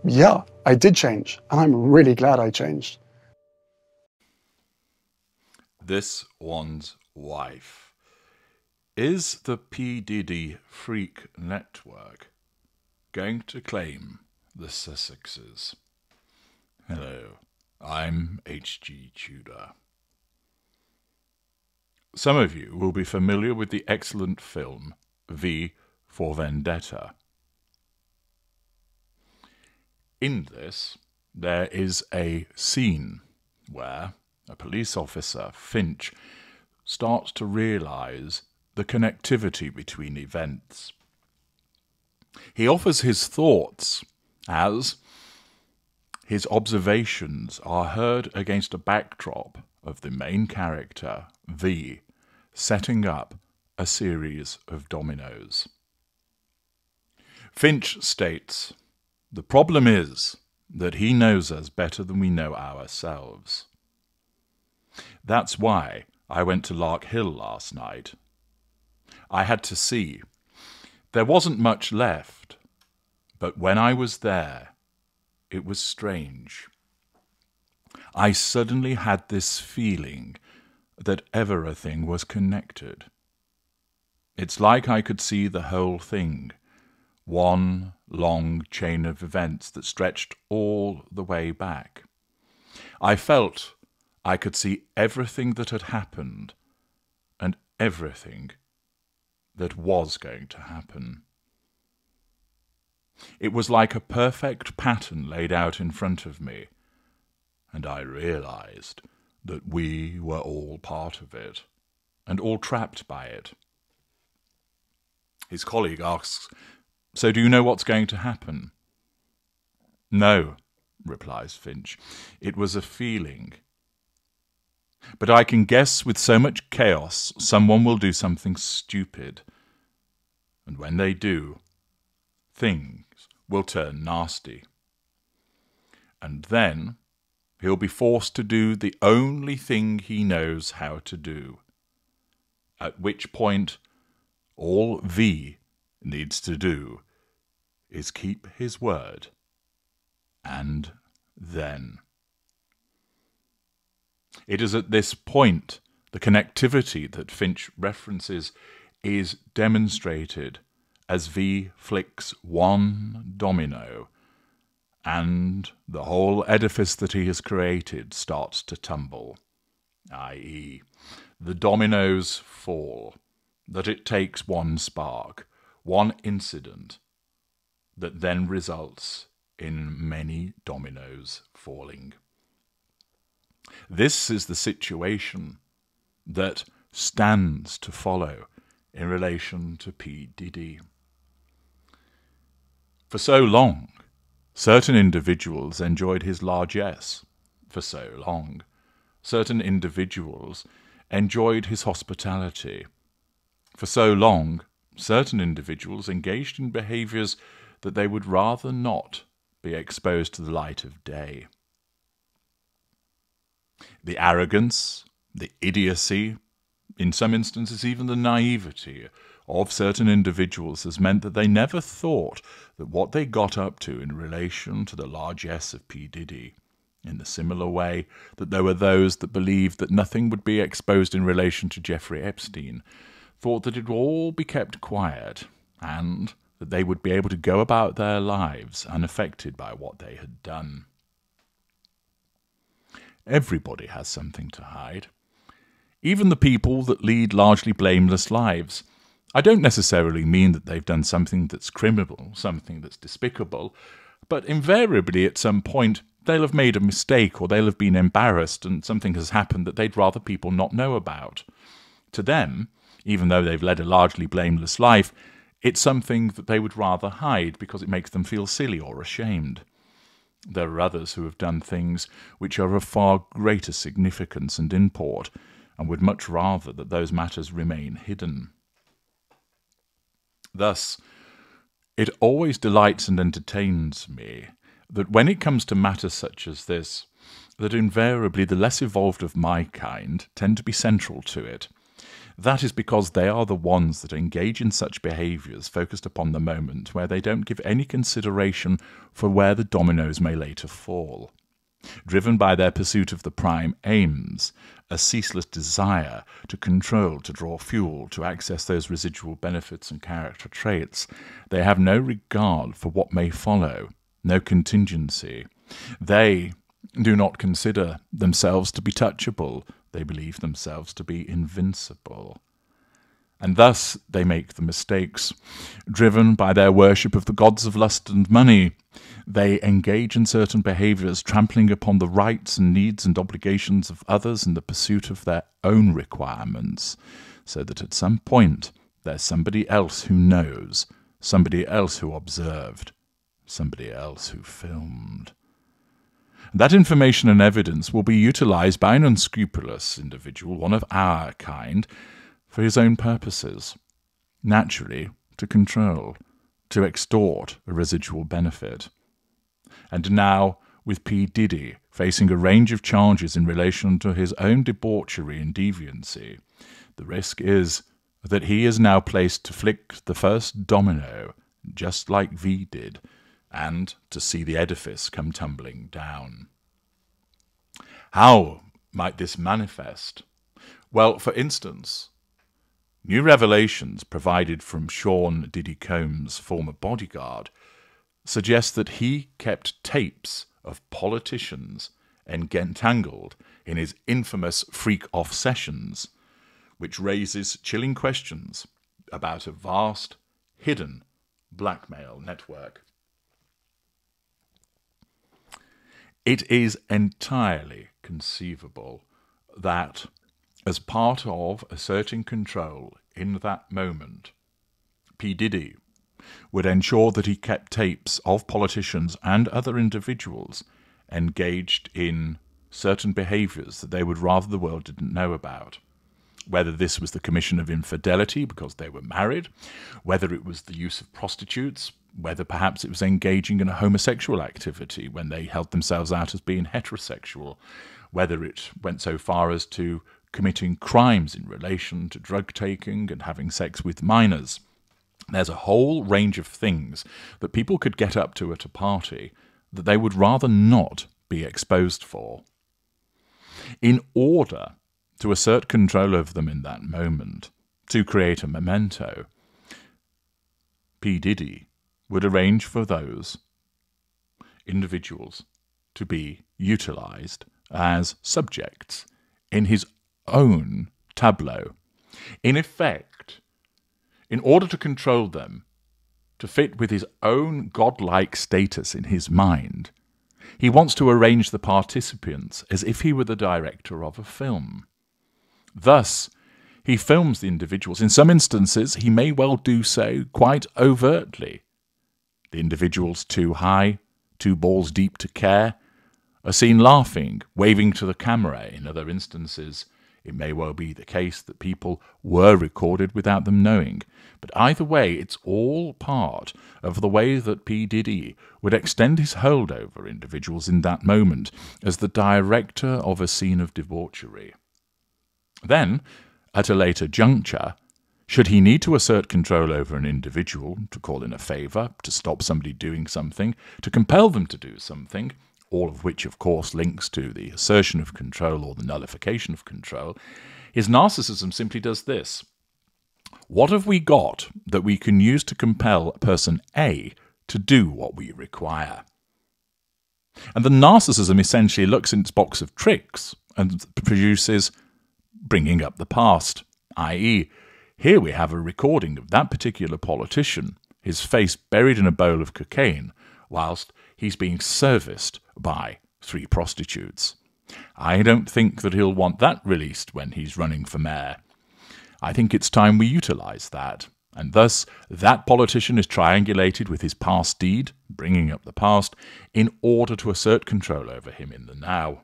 yeah, I did change, and I'm really glad I changed. This one's wife. Is the P Diddy freak network going to claim the Sussexes? Hello, I'm H.G. Tudor. Some of you will be familiar with the excellent film V for Vendetta. In this, there is a scene where a police officer, Finch, starts to realize the connectivity between events. He offers his thoughts as his observations are heard against a backdrop of the main character, V, setting up a series of dominos. Finch states, "The problem is that he knows us better than we know ourselves. That's why I went to Lark Hill last night. I had to see. There wasn't much left, but when I was there, it was strange. I suddenly had this feeling that everything was connected. It's like I could see the whole thing, one long chain of events that stretched all the way back. I felt I could see everything that had happened and everything that was going to happen. It was like a perfect pattern laid out in front of me, and I realized that we were all part of it, and all trapped by it." His colleague asks, "So do you know what's going to happen?" "No," replies Finch. "It was a feeling. But I can guess with so much chaos, someone will do something stupid. And when they do, things will turn nasty. And then he'll be forced to do the only thing he knows how to do. At which point, all V needs to do is keep his word. And then." It is at this point the connectivity that Finch references is demonstrated as V flicks one domino, and the whole edifice that he has created starts to tumble, i.e., the dominoes fall, that it takes one spark, one incident, that then results in many dominoes falling. This is the situation that stands to follow in relation to P Diddy. For so long, certain individuals enjoyed his largesse. For so long, certain individuals enjoyed his hospitality. For so long, certain individuals engaged in behaviors that they would rather not be exposed to the light of day. The arrogance, the idiocy, in some instances even the naivety of certain individuals has meant that they never thought that what they got up to in relation to the largesse of P. Diddy, in the similar way that there were those that believed that nothing would be exposed in relation to Jeffrey Epstein, thought that it would all be kept quiet, and that they would be able to go about their lives unaffected by what they had done. Everybody has something to hide. Even the people that lead largely blameless lives. I don't necessarily mean that they've done something that's criminal, something that's despicable, but invariably at some point they'll have made a mistake or they'll have been embarrassed and something has happened that they'd rather people not know about. To them, even though they've led a largely blameless life, it's something that they would rather hide because it makes them feel silly or ashamed. There are others who have done things which are of far greater significance and import, and would much rather that those matters remain hidden. Thus, it always delights and entertains me that when it comes to matters such as this, that invariably the less evolved of my kind tend to be central to it. That is because they are the ones that engage in such behaviours focused upon the moment, where they don't give any consideration for where the dominoes may later fall. Driven by their pursuit of the prime aims, a ceaseless desire to control, to draw fuel, to access those residual benefits and character traits, they have no regard for what may follow, no contingency. They do not consider themselves to be touchable. They believe themselves to be invincible. And thus they make the mistakes. Driven by their worship of the gods of lust and money, they engage in certain behaviours, trampling upon the rights and needs and obligations of others in the pursuit of their own requirements, so that at some point there's somebody else who knows, somebody else who observed, somebody else who filmed. That information and evidence will be utilised by an unscrupulous individual, one of our kind, for his own purposes, naturally to control, to extort a residual benefit. And now, with P Diddy facing a range of charges in relation to his own debauchery and deviancy, the risk is that he is now placed to flick the first domino, just like V did, and to see the edifice come tumbling down. How might this manifest? Well, for instance, new revelations provided from Sean Diddy Combs' former bodyguard suggest that he kept tapes of politicians entangled in his infamous freak-off sessions, which raises chilling questions about a vast, hidden blackmail network. It is entirely conceivable that, as part of asserting control in that moment, P Diddy would ensure that he kept tapes of politicians and other individuals engaged in certain behaviours that they would rather the world didn't know about. Whether this was the commission of infidelity because they were married, whether it was the use of prostitutes, whether perhaps it was engaging in a homosexual activity when they held themselves out as being heterosexual, whether it went so far as to committing crimes in relation to drug taking and having sex with minors. There's a whole range of things that people could get up to at a party that they would rather not be exposed for. In order to assert control over them in that moment, to create a memento, P Diddy would arrange for those individuals to be utilised as subjects in his own tableau. In effect, in order to control them, to fit with his own godlike status in his mind, he wants to arrange the participants as if he were the director of a film. Thus, he films the individuals. In some instances, he may well do so quite overtly. The individuals too high, 2 balls deep to care, are seen laughing, waving to the camera. In other instances, it may well be the case that people were recorded without them knowing. But either way, it's all part of the way that P Diddy would extend his hold over individuals in that moment as the director of a scene of debauchery. Then, at a later juncture, should he need to assert control over an individual, to call in a favour, to stop somebody doing something, to compel them to do something, all of which, of course, links to the assertion of control or the nullification of control, his narcissism simply does this. What have we got that we can use to compel person A to do what we require? And the narcissism essentially looks in its box of tricks and produces bringing up the past, i.e., here we have a recording of that particular politician, his face buried in a bowl of cocaine, whilst he's being serviced by 3 prostitutes. I don't think that he'll want that released when he's running for mayor. I think it's time we utilise that, and thus that politician is triangulated with his past deed, bringing up the past, in order to assert control over him in the now.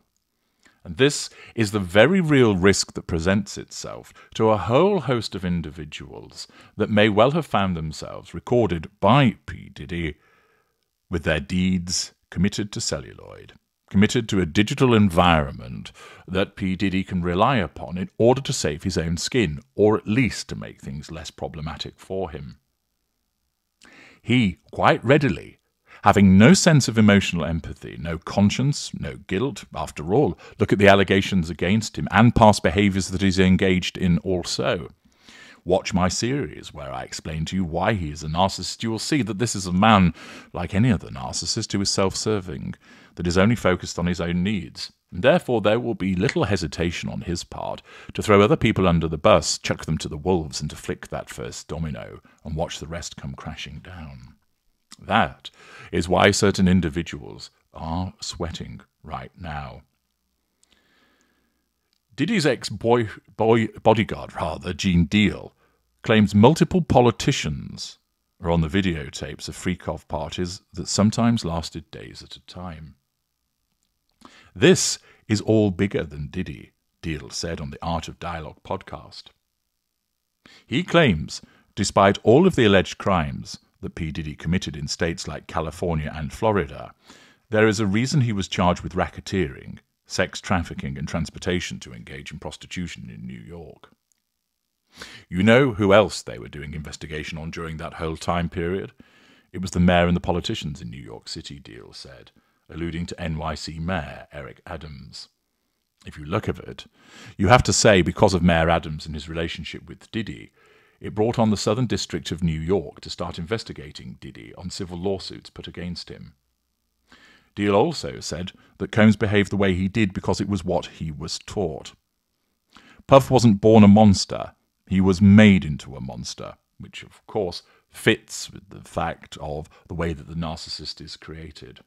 And this is the very real risk that presents itself to a whole host of individuals that may well have found themselves recorded by P Diddy with their deeds committed to celluloid, committed to a digital environment that P Diddy can rely upon in order to save his own skin, or at least to make things less problematic for him. He, quite readily, having no sense of emotional empathy, no conscience, no guilt, after all, look at the allegations against him and past behaviours that he's engaged in also. Watch my series where I explain to you why he is a narcissist. You will see that this is a man, like any other narcissist, who is self-serving, that is only focused on his own needs. And therefore there will be little hesitation on his part to throw other people under the bus, chuck them to the wolves, and to flick that first domino and watch the rest come crashing down. That is why certain individuals are sweating right now. Diddy's bodyguard, Gene Deal, claims multiple politicians are on the videotapes of freak-off parties that sometimes lasted days at a time. This is all bigger than Diddy, Deal said on the Art of Dialogue podcast. He claims, despite all of the alleged crimes that P. Diddy committed in states like California and Florida, there is a reason he was charged with racketeering, sex trafficking and transportation to engage in prostitution in New York. You know who else they were doing investigation on during that whole time period? It was the mayor and the politicians in New York City, Deal said, alluding to NYC Mayor Eric Adams. If you look at it, you have to say because of Mayor Adams and his relationship with Diddy, it brought on the Southern District of New York to start investigating Diddy on civil lawsuits put against him. Deal also said that Combs behaved the way he did because it was what he was taught. Puff wasn't born a monster, he was made into a monster, which of course fits with the fact of the way that the narcissist is created.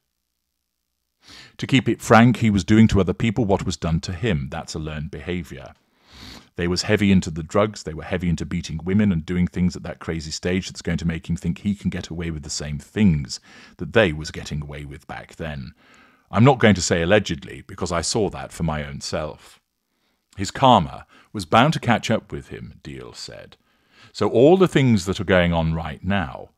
To keep it frank, he was doing to other people what was done to him. That's a learned behaviour. They was heavy into the drugs, they were heavy into beating women and doing things at that crazy stage that's going to make him think he can get away with the same things that they was getting away with back then. I'm not going to say allegedly, because I saw that for my own self. His karma was bound to catch up with him, Deal said. So all the things that are going on right now,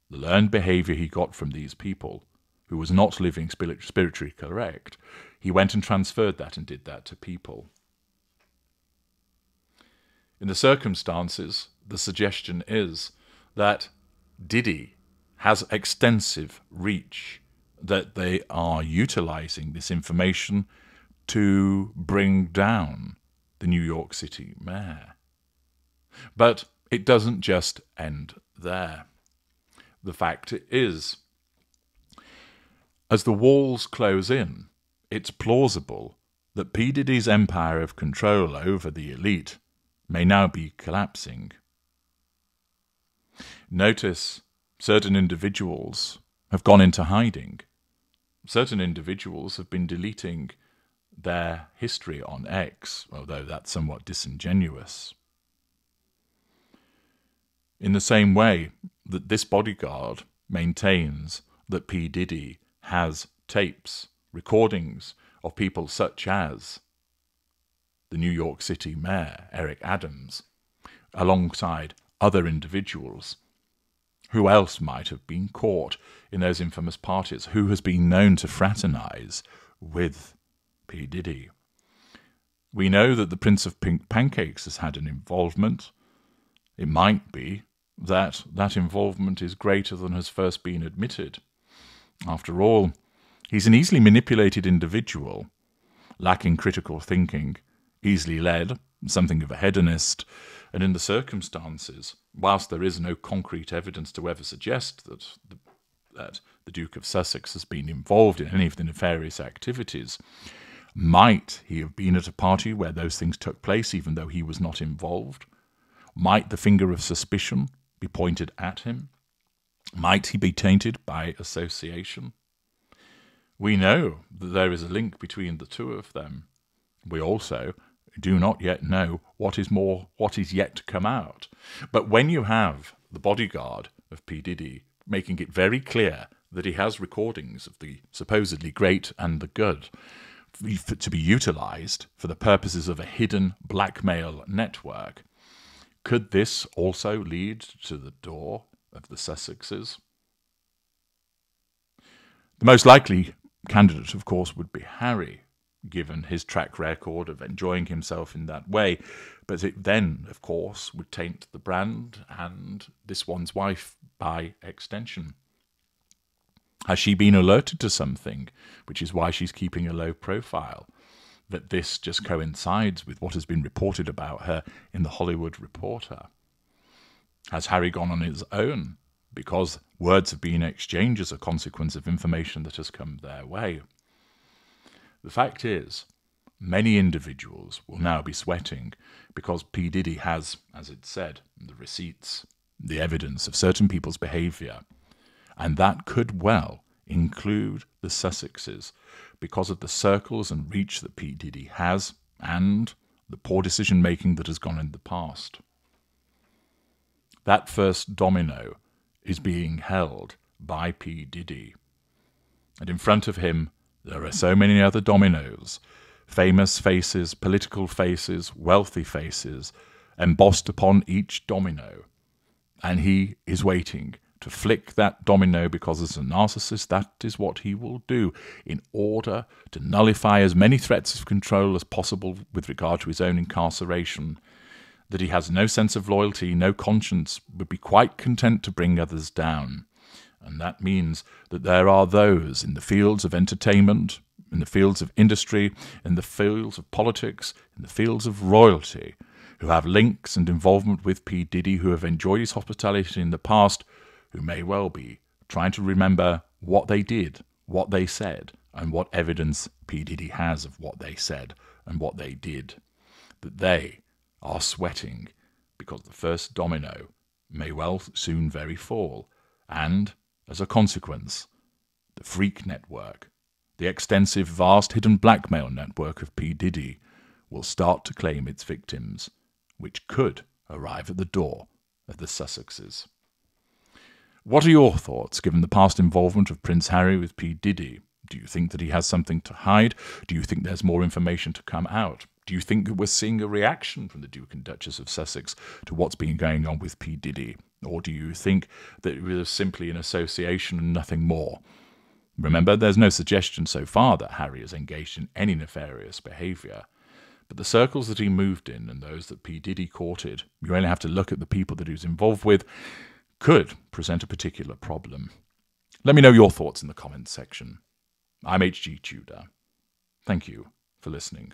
the learned behaviour he got from these people, who was not living spiritually correct, he went and transferred that and did that to people. In the circumstances, the suggestion is that Diddy has extensive reach, that they are utilizing this information to bring down the New York City mayor. But it doesn't just end there. The fact is, as the walls close in, it's plausible that P. Diddy's empire of control over the elite may now be collapsing. Notice certain individuals have gone into hiding. Certain individuals have been deleting their history on X, although that's somewhat disingenuous. In the same way that this bodyguard maintains that P. Diddy has tapes, recordings of people such as the New York City mayor, Eric Adams, alongside other individuals. Who else might have been caught in those infamous parties? Who has been known to fraternize with P. Diddy? We know that the Prince of Pink Pancakes has had an involvement. It might be that that involvement is greater than has first been admitted. After all, he's an easily manipulated individual, lacking critical thinking, easily led, something of a hedonist, and in the circumstances, whilst there is no concrete evidence to ever suggest that the Duke of Sussex has been involved in any of the nefarious activities, might he have been at a party where those things took place even though he was not involved? Might the finger of suspicion be pointed at him? Might he be tainted by association? We know that there is a link between the two of them. We also do not yet know what is yet to come out. But when you have the bodyguard of P. Diddy making it very clear that he has recordings of the supposedly great and the good to be utilized for the purposes of a hidden blackmail network, could this also lead to the door of the Sussexes? The most likely candidate, of course, would be Harry, given his track record of enjoying himself in that way. But it then, of course, would taint the brand and this one's wife by extension. Has she been alerted to something, which is why she's keeping a low profile? That this just coincides with what has been reported about her in the Hollywood Reporter? Has Harry gone on his own because words have been exchanged as a consequence of information that has come their way? The fact is, many individuals will now be sweating because P Diddy has, as it said, the receipts, the evidence of certain people's behaviour. And that could well include the Sussexes because of the circles and reach that P Diddy has and the poor decision-making that has gone in the past. That first domino is being held by P Diddy. And in front of him, there are so many other dominoes, famous faces, political faces, wealthy faces, embossed upon each domino. And he is waiting to flick that domino because as a narcissist, that is what he will do in order to nullify as many threats of control as possible with regard to his own incarceration, that he has no sense of loyalty, no conscience, would be quite content to bring others down. And that means that there are those in the fields of entertainment, in the fields of industry, in the fields of politics, in the fields of royalty, who have links and involvement with P. Diddy, who have enjoyed his hospitality in the past, who may well be trying to remember what they did, what they said, and what evidence P. Diddy has of what they said and what they did. That they are sweating because the first domino may well soon very fall, and, as a consequence, the freak network, the extensive, vast, hidden blackmail network of P. Diddy will start to claim its victims, which could arrive at the door of the Sussexes. What are your thoughts, given the past involvement of Prince Harry with P. Diddy? Do you think that he has something to hide? Do you think there's more information to come out? Do you think that we're seeing a reaction from the Duke and Duchess of Sussex to what's been going on with P. Diddy? Or do you think that it was simply an association and nothing more? Remember, there's no suggestion so far that Harry is engaged in any nefarious behaviour. But the circles that he moved in and those that P. Diddy courted, you only have to look at the people that he was involved with, could present a particular problem. Let me know your thoughts in the comments section. I'm H.G. Tudor. Thank you for listening.